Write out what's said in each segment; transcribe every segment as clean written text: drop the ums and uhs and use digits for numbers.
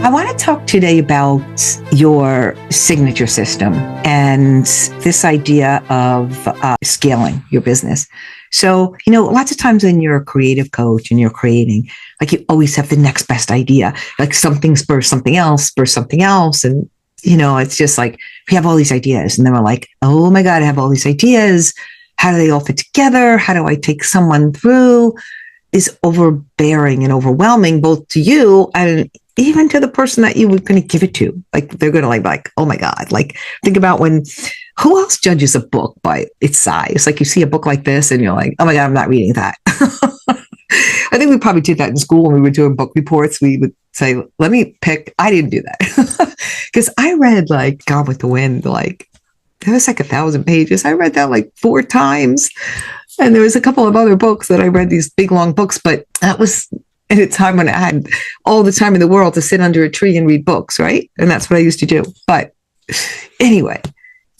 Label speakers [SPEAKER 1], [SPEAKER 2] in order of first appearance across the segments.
[SPEAKER 1] I want to talk today about your signature system and this idea of scaling your business. So, lots of times when you're a creative coach and you're creating, like you always have the next best idea, like something spurs something else, spurs something else. And, it's just like we have all these ideas. And then we're like, oh my God, I have all these ideas. How do they all fit together? How do I take someone through? Is overbearing and overwhelming, both to you and even to the person that you were going to give it to. Like they're going to like, oh my God, like think about who else judges a book by its size? Like you see a book like this and you're like, oh my God, I'm not reading that. I think we probably did that in school when we were doing book reports. We would say, let me pick. I didn't do that because I read like Gone with the Wind, like it was like 1,000 pages. I read that like 4 times. And there was a couple of other books that I read, these big, long books, but that was at a time when I had all the time in the world to sit under a tree and read books, right? And that's what I used to do. But anyway,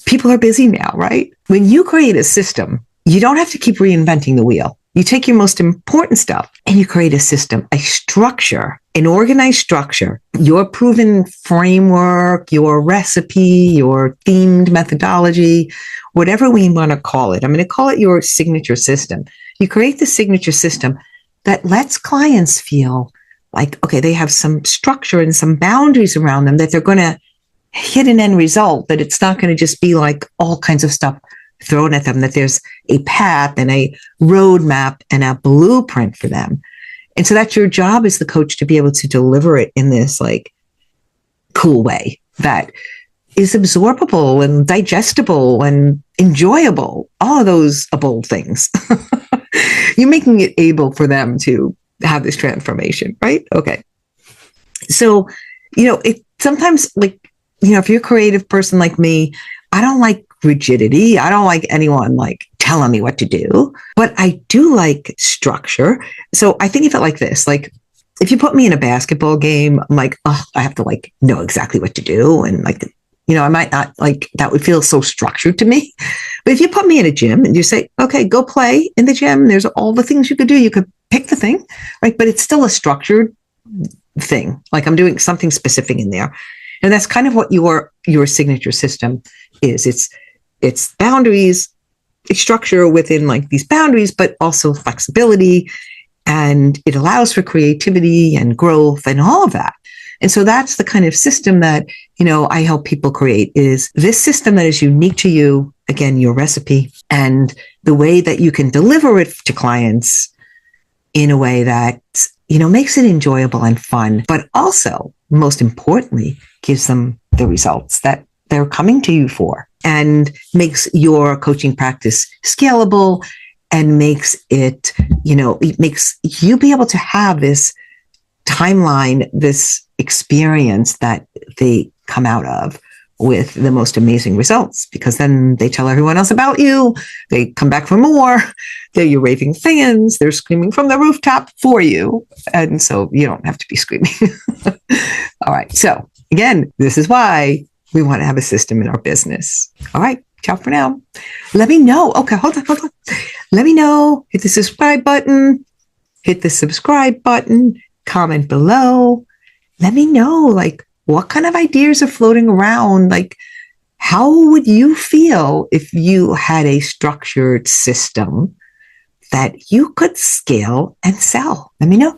[SPEAKER 1] people are busy now, right? When you create a system, you don't have to keep reinventing the wheel. You take your most important stuff and you create a system, a structure, an organized structure, your proven framework, your recipe, your themed methodology, whatever we want to call it. I'm going to call it your signature system. You create the signature system that lets clients feel like, okay, they have some structure and some boundaries around them, that they're going to hit an end result, that it's not going to just be like all kinds of stuff thrown at them, that there's a path and a roadmap and a blueprint for them. And so that's your job as the coach, to be able to deliver it in this like cool way that is absorbable and digestible and enjoyable, all of those bold things. You're making it able for them to have this transformation, right? Okay. So, it sometimes like, if you're a creative person like me, I don't like rigidity. I don't like anyone like telling me what to do, but I do like structure. So I think of it like this, like if you put me in a basketball game, I'm like, oh, I have to like know exactly what to do. And like, I might not like, that would feel so structured to me. But if you put me in a gym and you say, okay, go play in the gym, there's all the things you could do. You could pick the thing, right? But it's still a structured thing. Like I'm doing something specific in there. And that's kind of what your signature system is. It's boundaries, it's structure within like these boundaries, but also flexibility. And it allows for creativity and growth and all of that. And so that's the kind of system that, I help people create, is this system that is unique to you, again, your recipe, and the way that you can deliver it to clients in a way that, makes it enjoyable and fun, but also, most importantly, gives them the results that they're coming to you for, and makes your coaching practice scalable, and makes it, it makes you be able to have this timeline, this experience that they come out of with the most amazing results, because then they tell everyone else about you. They come back for more. They're your raving fans. They're screaming from the rooftop for you. And so you don't have to be screaming. All right. So again, this is why we want to have a system in our business. All right. Ciao for now. Let me know. Okay. Hold on. Let me know. Hit the subscribe button. Comment below. Let me know, like, what kind of ideas are floating around? Like, how would you feel if you had a structured system that you could scale and sell? Let me know.